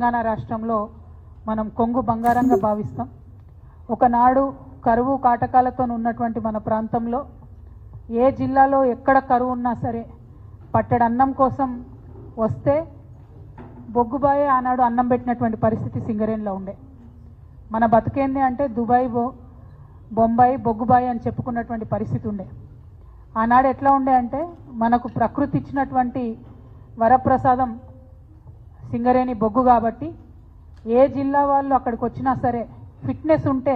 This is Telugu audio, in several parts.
తెలంగాణ రాష్ట్రంలో మనం కొంగు బంగారంగా భావిస్తాం. ఒకనాడు కరువు కాటకాలతో ఉన్నటువంటి మన ప్రాంతంలో ఏ జిల్లాలో ఎక్కడ కరువు ఉన్నా సరే పట్టెడు అన్నం కోసం వస్తే బొగ్గుబాయే ఆనాడు అన్నం పెట్టినటువంటి పరిస్థితి సింగరేణిలో ఉండే. మన బతుకేంది అంటే దుబాయ్ బొంబాయి బొగ్గుబాయి అని చెప్పుకున్నటువంటి పరిస్థితి ఉండే. ఆనాడు ఎట్లా ఉండే అంటే మనకు ప్రకృతి ఇచ్చినటువంటి వరప్రసాదం సింగరేణి బొగ్గు కాబట్టి ఏ జిల్లా వాళ్ళు అక్కడికి వచ్చినా సరే ఫిట్నెస్ ఉంటే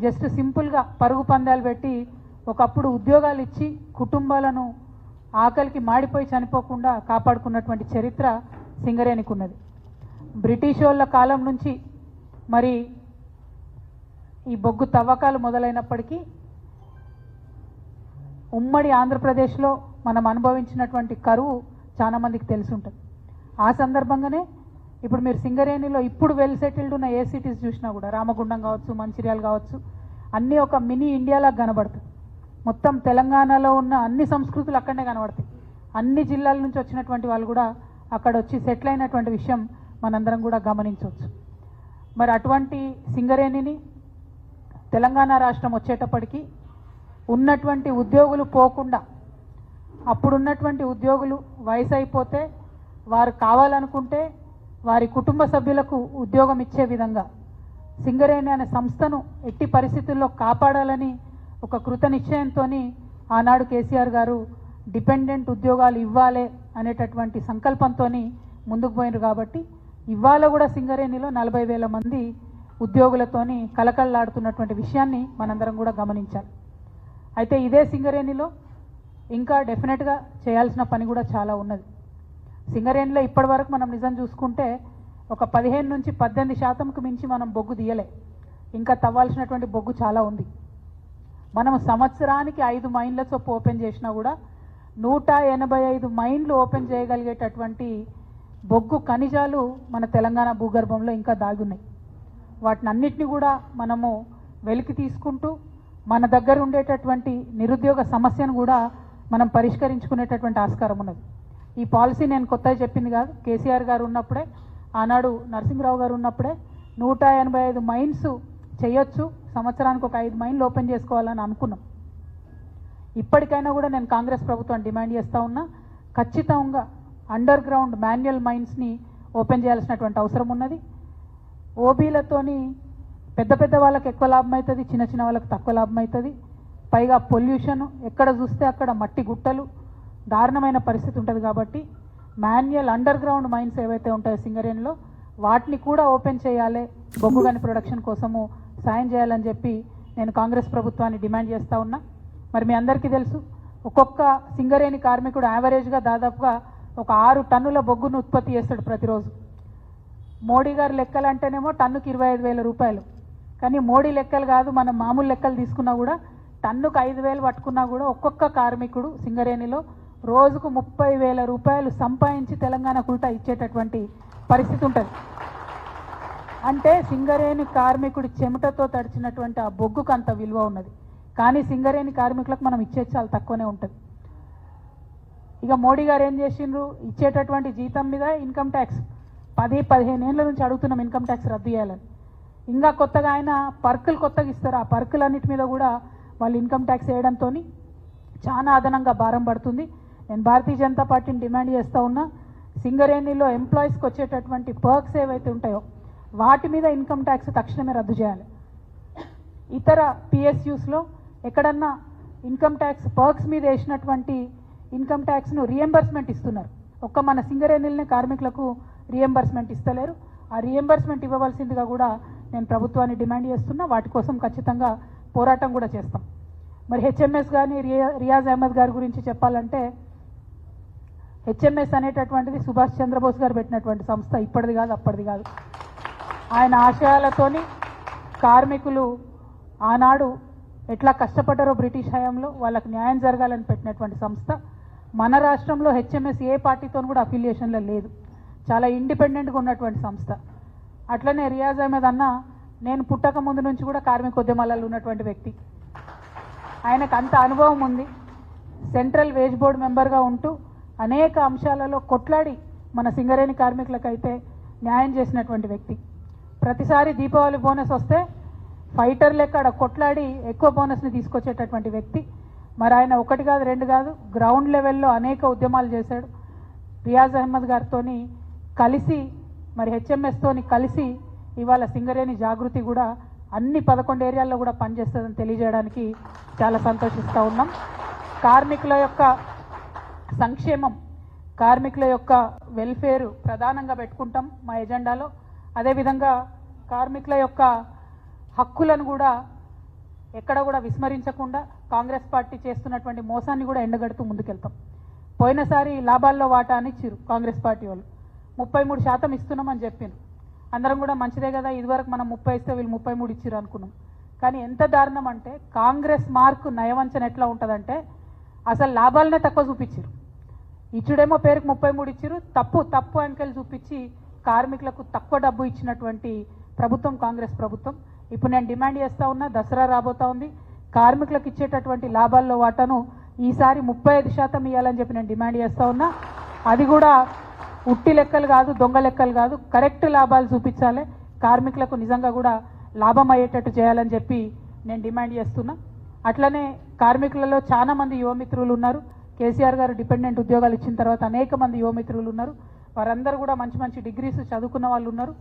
జస్ట్ సింపుల్గా పరుగు పందాలు పెట్టి ఒకప్పుడు ఉద్యోగాలు ఇచ్చి కుటుంబాలను ఆకలికి మాడిపోయి చనిపోకుండా కాపాడుకున్నటువంటి చరిత్ర సింగరేణికి ఉన్నది. బ్రిటిష్ వాళ్ళ కాలం నుంచి మరి ఈ బొగ్గు తవ్వకాలు మొదలైనప్పటికీ ఉమ్మడి ఆంధ్రప్రదేశ్లో మనం అనుభవించినటువంటి కరువు చాలా మందికి తెలిసి ఉంటుంది. ఆ సందర్భంగానే ఇప్పుడు మీరు సింగరేణిలో ఇప్పుడు వెల్ సెటిల్డ్ ఉన్న ఏ సిటీస్ చూసినా కూడా రామగుండం కావచ్చు, మంచిర్యాల కావచ్చు, అన్నీ ఒక మినీ ఇండియాలా కనబడుతుంది. మొత్తం తెలంగాణలో ఉన్న అన్ని సంస్కృతులు అక్కడనే కనబడతాయి. అన్ని జిల్లాల నుంచి వచ్చినటువంటి వాళ్ళు కూడా అక్కడ వచ్చి సెటిల్ అయినటువంటి విషయం మనందరం కూడా గమనించవచ్చు. మరి అటువంటి సింగరేణిని తెలంగాణ రాష్ట్రం వచ్చేటప్పటికి ఉన్నటువంటి ఉద్యోగులు పోకుండా అప్పుడున్నటువంటి ఉద్యోగులు వయసు అయిపోతే వారు కావాలనుకుంటే వారి కుటుంబ సభ్యులకు ఉద్యోగం ఇచ్చే విధంగా సింగరేణి అనే సంస్థను ఎట్టి పరిస్థితుల్లో కాపాడాలని ఒక కృత నిశ్చయంతో ఆనాడు కేసీఆర్ గారు డిపెండెంట్ ఉద్యోగాలు ఇవ్వాలి అనేటటువంటి సంకల్పంతో ముందుకు పోయినారు. కాబట్టి ఇవాళ కూడా సింగరేణిలో 40,000 మంది ఉద్యోగులతోని కలకలలాడుతున్నటువంటి విషయాన్ని మనందరం కూడా గమనించాలి. అయితే ఇదే సింగరేణిలో ఇంకా డెఫినెట్గా చేయాల్సిన పని కూడా చాలా ఉన్నది. సింగరేణిలో ఇప్పటి వరకు మనం నిజం చూసుకుంటే ఒక 15 నుంచి 18% మించి మనం బొగ్గు తీయలే. ఇంకా తవ్వాల్సినటువంటి బొగ్గు చాలా ఉంది. మనం సంవత్సరానికి 5 మైన్ల చొప్పు ఓపెన్ చేసినా కూడా 185 మైన్లు ఓపెన్ చేయగలిగేటటువంటి బొగ్గు ఖనిజాలు మన తెలంగాణ భూగర్భంలో ఇంకా దాగున్నాయి. వాటిని అన్నిటిని కూడా మనము వెలికి తీసుకుంటూ మన దగ్గర ఉండేటటువంటి నిరుద్యోగ సమస్యను కూడా మనం పరిష్కరించుకునేటటువంటి ఆస్కారం ఉన్నది. ఈ పాలసీ నేను కొత్తగా చెప్పింది కాదు. కేసీఆర్ గారు ఉన్నప్పుడే, ఆనాడు నరసింహరావు గారు ఉన్నప్పుడే 185 మైన్స్ చేయొచ్చు, సంవత్సరానికి ఒక 5 మైన్లు ఓపెన్ చేసుకోవాలని అనుకున్నాం. ఇప్పటికైనా కూడా నేను కాంగ్రెస్ ప్రభుత్వాన్ని డిమాండ్ చేస్తూ ఉన్నా, ఖచ్చితంగా అండర్ గ్రౌండ్ మాన్యువల్ మైన్స్ని ఓపెన్ చేయాల్సినటువంటి అవసరం ఉన్నది. ఓబీలతోని పెద్ద పెద్ద వాళ్ళకి ఎక్కువ లాభం అవుతుంది, చిన్న చిన్న వాళ్ళకి తక్కువ లాభం అవుతుంది. పైగా పొల్యూషన్ ఎక్కడ చూస్తే అక్కడ మట్టి గుట్టలు, దారుణమైన పరిస్థితి ఉంటుంది. కాబట్టి మాన్యువల్ అండర్ గ్రౌండ్ మైన్స్ ఏవైతే ఉంటాయో సింగరేణిలో వాటిని కూడా ఓపెన్ చేయాలి, బొగ్గు గని ప్రొడక్షన్ కోసము సాయం చేయాలని చెప్పి నేను కాంగ్రెస్ ప్రభుత్వాన్ని డిమాండ్ చేస్తూ ఉన్నా. మరి మీ అందరికీ తెలుసు, ఒక్కొక్క సింగరేణి కార్మికుడు యావరేజ్గా దాదాపుగా ఒక 6 టన్నుల బొగ్గును ఉత్పత్తి చేస్తాడు ప్రతిరోజు. మోడీ గారి లెక్కలు అంటేనేమో టన్నుకి 25,000 రూపాయలు. కానీ మోడీ లెక్కలు కాదు, మనం మామూలు లెక్కలు తీసుకున్నా కూడా టన్నుకు 5,000 పట్టుకున్నా కూడా ఒక్కొక్క కార్మికుడు సింగరేణిలో రోజుకు 30,000 రూపాయలు సంపాదించి తెలంగాణకు ఉల్టా ఇచ్చేటటువంటి పరిస్థితి ఉంటుంది. అంటే సింగరేణి కార్మికుడి చెమటతో తడిచినటువంటి ఆ బొగ్గుకు అంత విలువ ఉన్నది. కానీ సింగరేణి కార్మికులకు మనం ఇచ్చేది చాలా తక్కువనే ఉంటుంది. ఇక మోడీ గారు ఏం చేసిండ్రు, ఇచ్చేటటువంటి జీతం మీద ఇన్కమ్ ట్యాక్స్ 10-15 ఏళ్ళ నుంచి అడుగుతున్నాం ఇన్కమ్ ట్యాక్స్ రద్దు చేయాలని. ఇంకా కొత్తగా ఆయన పర్కులు కొత్తగా ఇస్తారు. ఆ పర్కులన్నిటి మీద కూడా వాళ్ళు ఇన్కమ్ ట్యాక్స్ వేయడంతో చాలా అదనంగా భారం పడుతుంది. నేను భారతీయ జనతా పార్టీని డిమాండ్ చేస్తూ ఉన్నా, సింగరేణిలో ఎంప్లాయీస్కి వచ్చేటటువంటి పర్క్స్ ఏవైతే ఉంటాయో వాటి మీద ఇన్కమ్ ట్యాక్స్ తక్షణమే రద్దు చేయాలి. ఇతర పిఎస్యూస్లో ఎక్కడన్నా ఇన్కమ్ ట్యాక్స్ పర్క్స్ మీద వేసినటువంటి ఇన్కమ్ ట్యాక్స్ను రియంబర్స్మెంట్ ఇస్తున్నారు. ఒక్క మన సింగరేణిలోనే కార్మికులకు రియంబర్స్మెంట్ ఇస్తలేరు. ఆ రియంబర్స్మెంట్ ఇవ్వవలసిందిగా కూడా నేను ప్రభుత్వాన్ని డిమాండ్ చేస్తున్నా. వాటి కోసం ఖచ్చితంగా పోరాటం కూడా చేస్తాం. మరి హెచ్ఎంఎస్ కానీ రియాజ్ అహ్మద్ గారి గురించి చెప్పాలంటే, హెచ్ఎంఎస్ అనేటటువంటిది సుభాష్ చంద్రబోస్ గారు పెట్టినటువంటి సంస్థ, ఇప్పటిది కాదు అప్పటిది కాదు. ఆయన ఆశయాలతోని కార్మికులు ఆనాడు ఎట్లా కష్టపడ్డారో బ్రిటిష్ హయాంలో వాళ్ళకి న్యాయం జరగాలని పెట్టినటువంటి సంస్థ. మన రాష్ట్రంలో హెచ్ఎంఎస్ ఏ పార్టీతో కూడా అఫిలియేషన్లో లేదు, చాలా ఇండిపెండెంట్గా ఉన్నటువంటి సంస్థ. అట్లనే రియాజ్ అహ్మద్ అన్న నేను పుట్టక ముందు నుంచి కూడా కార్మిక ఉద్యమాలలో ఉన్నటువంటి వ్యక్తి. ఆయనకు అంత అనుభవం ఉంది. సెంట్రల్ వేజ్ బోర్డ్ మెంబర్గా ఉంటూ అనేక అంశాలలో కొట్లాడి మన సింగరేణి కార్మికులకైతే న్యాయం చేసినటువంటి వ్యక్తి. ప్రతిసారి దీపావళి బోనస్ వస్తే ఫైటర్ లెక్క ఆడ కొట్లాడి ఎక్కువ బోనస్ని తీసుకొచ్చేటటువంటి వ్యక్తి. మరి ఆయన ఒకటి కాదు రెండు కాదు గ్రౌండ్ లెవెల్లో అనేక ఉద్యమాలు చేశాడు. రియాజ్ అహ్మద్ గారితో కలిసి మరి హెచ్ఎంఎస్తోని కలిసి ఇవాళ సింగరేణి జాగృతి కూడా అన్ని 11 ఏరియాల్లో కూడా పనిచేస్తుందని తెలియజేయడానికి చాలా సంతోషిస్తూ ఉన్నాం. కార్మికుల యొక్క సంక్షేమం, కార్మికుల యొక్క వెల్ఫేర్ ప్రధానంగా పెట్టుకుంటాం మా ఎజెండాలో. అదేవిధంగా కార్మికుల యొక్క హక్కులను కూడా ఎక్కడ కూడా విస్మరించకుండా కాంగ్రెస్ పార్టీ చేస్తున్నటువంటి మోసాన్ని కూడా ఎండగడుతూ ముందుకెళ్తాం. పోయినసారి లాభాల్లో వాటా అని ఇచ్చిరు కాంగ్రెస్ పార్టీ వాళ్ళు, 33% ఇస్తున్నామని చెప్పారు. అందరం కూడా మంచిదే కదా, ఇదివరకు మనం 30 ఇస్తే వీళ్ళు 33 ఇచ్చిరు అనుకున్నాం. కానీ ఎంత దారుణం అంటే కాంగ్రెస్ మార్కు నయవంచన ఎట్లా ఉంటుందంటే అసలు లాభాలనే తక్కువ చూపించారు. ఇచ్చుడేమో పేరుకు 33 ఇచ్చిరు, తప్పు అంకెలు చూపించి కార్మికులకు తక్కువ డబ్బు ఇచ్చినటువంటి ప్రభుత్వం కాంగ్రెస్ ప్రభుత్వం. ఇప్పుడు నేను డిమాండ్ చేస్తూ ఉన్నా, దసరా రాబోతా ఉంది, కార్మికులకు ఇచ్చేటటువంటి లాభాల్లో వాటాను ఈసారి 35% ఇవ్వాలని చెప్పి నేను డిమాండ్ చేస్తూ ఉన్నా. అది కూడా ఉట్టి లెక్కలు కాదు, దొంగ లెక్కలు కాదు, కరెక్ట్ లాభాలు చూపించాలి, కార్మికులకు నిజంగా కూడా లాభం అయ్యేటట్టు చేయాలని చెప్పి నేను డిమాండ్ చేస్తున్నా. అట్లనే కార్మికులలో చాలా మంది యువమిత్రులు ఉన్నారు. కేసీఆర్ గారు డిపెండెంట్ ఉద్యోగాలు ఇచ్చిన తర్వాత అనేక మంది యువమిత్రులు ఉన్నారు. వారందరూ కూడా మంచి డిగ్రీస్ చదువుకున్న వాళ్ళు ఉన్నారు.